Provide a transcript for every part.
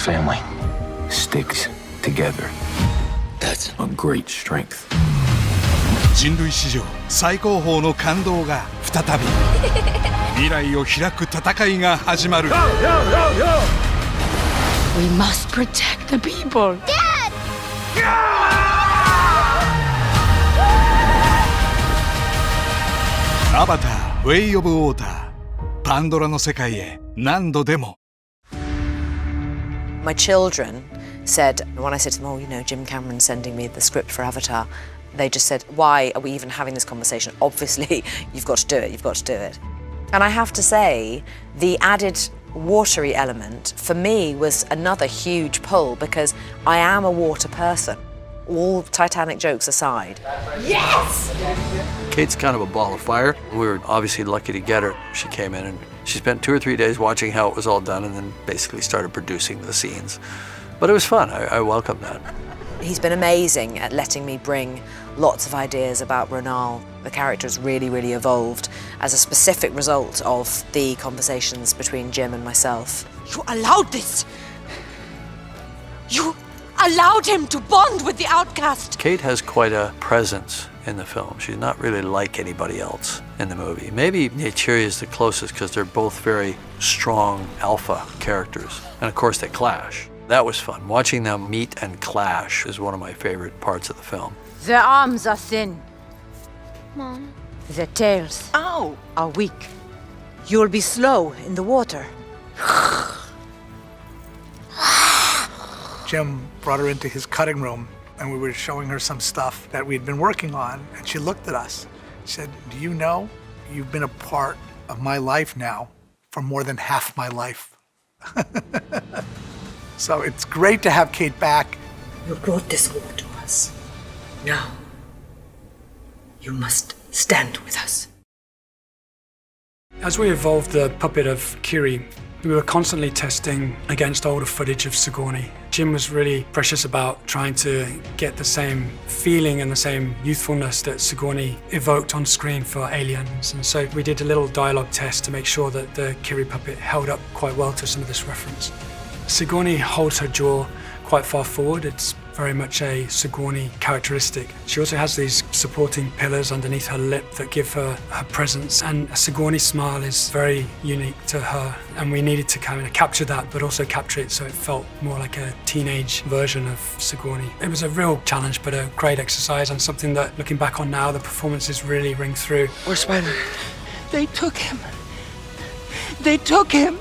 family sticks together. That's a great strength. 人類史上最高峰の感動が再び未来を開く戦いが始まる。 We must protect the people. Dad!アバター、ウェイ・オブ・ウォーター、パンドラの世界へ何度でも。 My children said, when I said to them, oh, you know, Jim Cameron's sending me the script for Avatar, they just said, why are we even having this conversation? Obviously, you've got to do it, you've got to do it. And I have to say, the added watery element, for me, was another huge pull, because I am a water person. All Titanic jokes aside. Yes! Kate's kind of a ball of fire. We were obviously lucky to get her. She came in and she spent 2 or 3 days watching how it was all done and then basically started producing the scenes. But it was fun. I welcome that. He's been amazing at letting me bring lots of ideas about Ronal. The character has really, really evolved as a specific result of the conversations between Jim and myself. You allowed this. You allowed him to bond with the outcast. Kate has quite a presence in the film. She's not really like anybody else in the movie. Maybe Neytiri is the closest because they're both very strong alpha characters. And of course they clash. That was fun. Watching them meet and clash is one of my favorite parts of the film. Their arms are thin. Mom. Their tails are weak. You'll be slow in the water. Jim brought her into his cutting room and we were showing her some stuff that we'd been working on, and she looked at us. She said, do you know you've been a part of my life now for more than half my life? So it's great to have Kate back. You brought this war to us. Now, you must stand with us. As we evolved the puppet of Kiri, we were constantly testing against older footage of Sigourney. Jim was really precious about trying to get the same feeling and the same youthfulness that Sigourney evoked on screen for Aliens. And so we did a little dialogue test to make sure that the Kiri puppet held up quite well to some of this reference. Sigourney holds her jaw quite far forward. It's very much a Sigourney characteristic. She also has these supporting pillars underneath her lip that give her her presence, and a Sigourney smile is very unique to her, and we needed to kind of capture that but also capture it so it felt more like a teenage version of Sigourney. It was a real challenge but a great exercise, and something that, looking back on now, the performances really ring through. Where's Spider? They took him. They took him.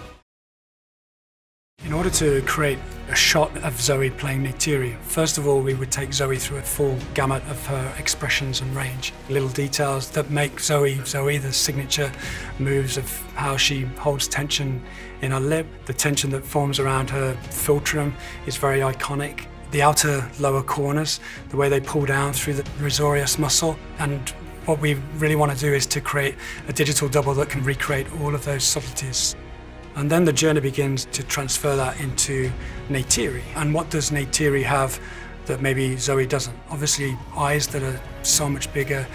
In order to create a shot of Zoe playing Neytiri, first of all, we would take Zoe through a full gamut of her expressions and range. Little details that make Zoe, the signature moves of how she holds tension in her lip. The tension that forms around her philtrum is very iconic. The outer lower corners, the way they pull down through the risorius muscle. And what we really want to do is to create a digital double that can recreate all of those subtleties. And then the journey begins to transfer that into Neytiri. And what does Neytiri have that maybe Zoe doesn't? Obviously, eyes that are so much bigger,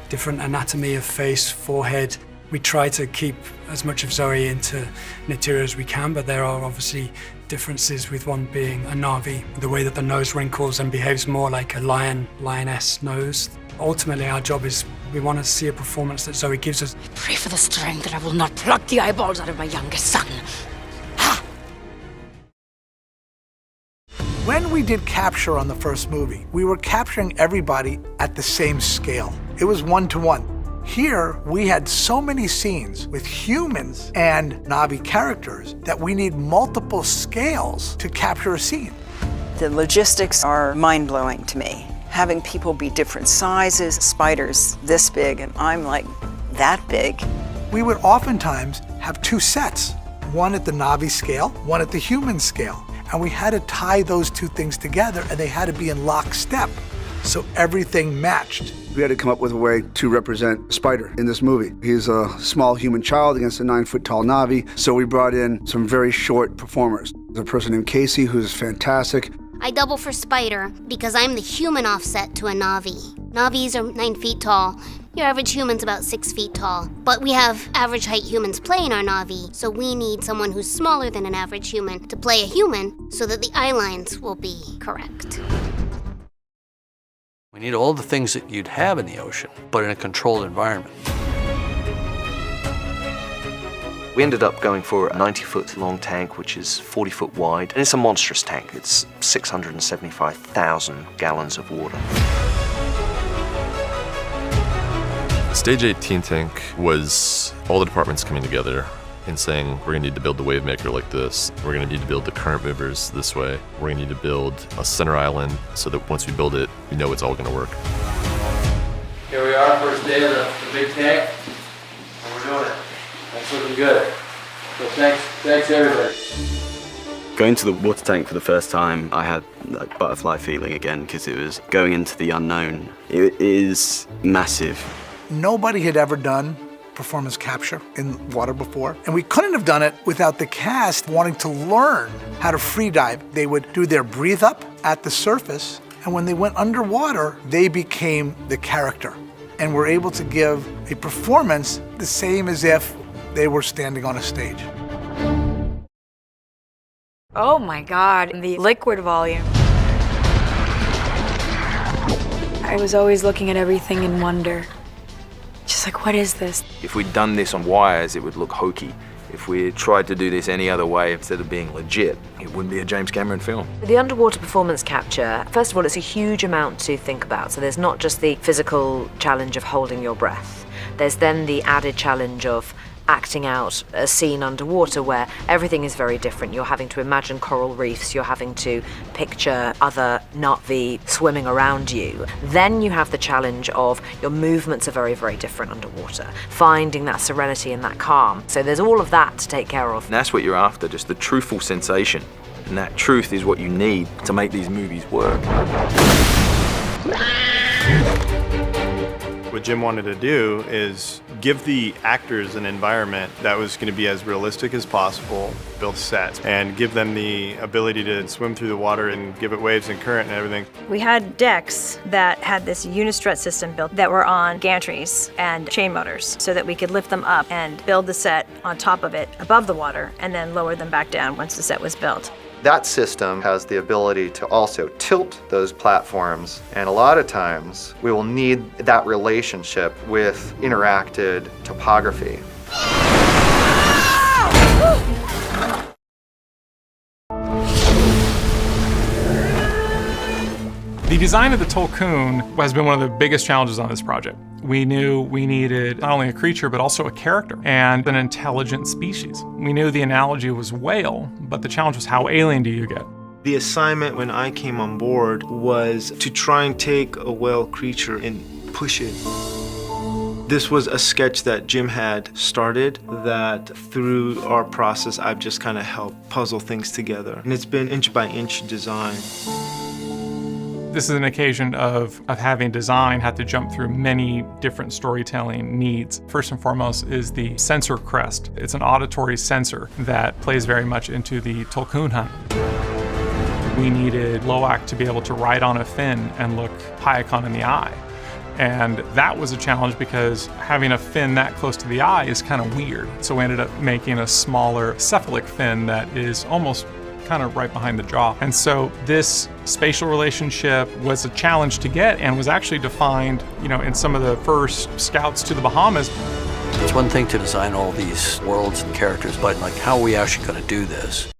different anatomy of face, forehead. We try to keep as much of Zoe into Neytiri as we can, but there are obviously differences, with one being a Na'vi, the way that the nose wrinkles and behaves more like a lioness nose. Ultimately, our job is, we want to see a performance that Zoe gives us. I pray for the strength that I will not pluck the eyeballs out of my youngest son. When we did capture on the first movie, we were capturing everybody at the same scale. It was 1-to-1. Here, we had so many scenes with humans and Na'vi characters that we need multiple scales to capture a scene. The logistics are mind-blowing to me. Having people be different sizes, Spider's this big and I'm like that big. We would oftentimes have 2 sets, one at the Na'vi scale, one at the human scale. And we had to tie those 2 things together, and they had to be in lockstep, so everything matched. We had to come up with a way to represent Spider in this movie. He's a small human child against a 9-foot-tall Na'vi, so we brought in some very short performers. There's a person named Casey who's fantastic. I double for Spider because I'm the human offset to a Na'vi. Na'vis are 9 feet tall, Your average human's about 6 feet tall, but we have average height humans playing our Na'vi, so we need someone who's smaller than an average human to play a human so that the eye lines will be correct. We need all the things that you'd have in the ocean, but in a controlled environment. We ended up going for a 90-foot long tank, which is 40 foot wide, and it's a monstrous tank. It's 675,000 gallons of water. Stage 18 tank was all the departments coming together and saying, we're gonna need to build the wave maker like this. We're gonna need to build the current movers this way. We're gonna need to build a center island so that once we build it, we know it's all gonna work. Here we are, first day of the big tank, and we're doing it. That's looking good. So thanks everybody. Going to the water tank for the first time, I had that butterfly feeling again because it was going into the unknown. It is massive. Nobody had ever done performance capture in water before, and we couldn't have done it without the cast wanting to learn how to free dive. They would do their breathe up at the surface, and when they went underwater, they became the character and were able to give a performance the same as if they were standing on a stage. Oh my God, the liquid volume. I was always looking at everything in wonder. Just like, what is this? If we'd done this on wires, it would look hokey. If we tried to do this any other way instead of being legit, it wouldn't be a James Cameron film. The underwater performance capture, first of all, it's a huge amount to think about. So there's not just the physical challenge of holding your breath. There's then the added challenge of acting out a scene underwater where everything is very different. You're having to imagine coral reefs, you're having to picture other Na'vi swimming around you. Then you have the challenge of your movements are very, very different underwater, finding that serenity and that calm. So there's all of that to take care of. And that's what you're after, just the truthful sensation. And that truth is what you need to make these movies work. What Jim wanted to do is give the actors an environment that was going to be as realistic as possible, build sets, and give them the ability to swim through the water and give it waves and current and everything. We had decks that had this unistrut system built that were on gantries and chain motors so that we could lift them up and build the set on top of it above the water and then lower them back down once the set was built. That system has the ability to also tilt those platforms, and a lot of times we will need that relationship with interacted topography. The design of the Tulkun has been one of the biggest challenges on this project. We knew we needed not only a creature, but also a character and an intelligent species. We knew the analogy was whale, but the challenge was how alien do you get? The assignment when I came on board was to try and take a whale creature and push it. This was a sketch that Jim had started that through our process I've just kind of helped puzzle things together. And it's been inch by inch design. This is an occasion of having design have to jump through many different storytelling needs. First and foremost is the sensor crest. It's an auditory sensor that plays very much into the Tulkun hunt. We needed Loak to be able to ride on a fin and look Hayakon in the eye. And that was a challenge because having a fin that close to the eye is kind of weird. So we ended up making a smaller cephalic fin that is almost kind of right behind the jaw. And so this spatial relationship was a challenge to get and was actually defined, in some of the first scouts to the Bahamas. It's one thing to design all these worlds and characters, but how are we actually going to do this?